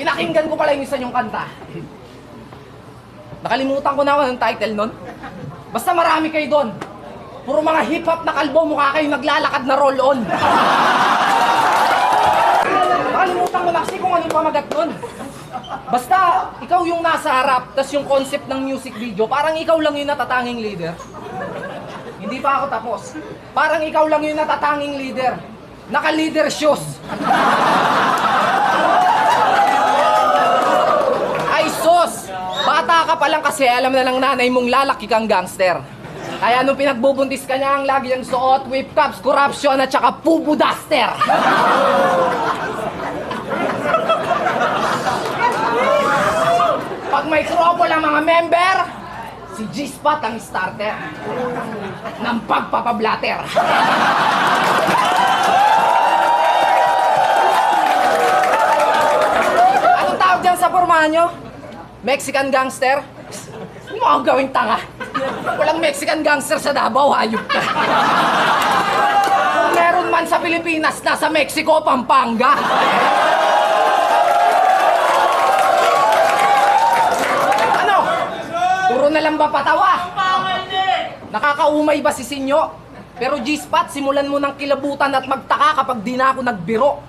Pinakinggan ko pala yung isa niyong kanta. Nakalimutan ko na ako ng title nun. Basta marami kayo doon. Puro mga hip-hop na kalbo, mukha kayo naglalakad na roll-on. Nakalimutan ko na kasi kung anong pamagat nun. Basta, ikaw yung nasa harap, tas yung concept ng music video, parang ikaw lang yung natatanging leader. Hindi pa ako tapos. Parang ikaw lang yung natatanging leader. Naka-leader shoes. Ay sus! Bata ka pa lang kasi alam na ng nanay mong lalaki kang gangster. Kaya nung pinagbubuntis ka niya, ang lagi yung suot, whip caps, corruption at saka pupu duster. Pag may trouble ang mga member, si G-Spot ang starter ng pagpapablatter. Anong tawag dyan sa pormahan nyo? Mexican gangster? Hindi mo ako gawing tanga. Walang Mexican gangster sa Davao, hayop ka. Kung meron man sa Pilipinas, nasa Mexico, Pampanga. Ano? Puro na lang ba patawa? Nakakaumay ba si Sinyo? Pero G-Spot, simulan mo ng kilabutan at magtaka kapag di na ako nagbiro.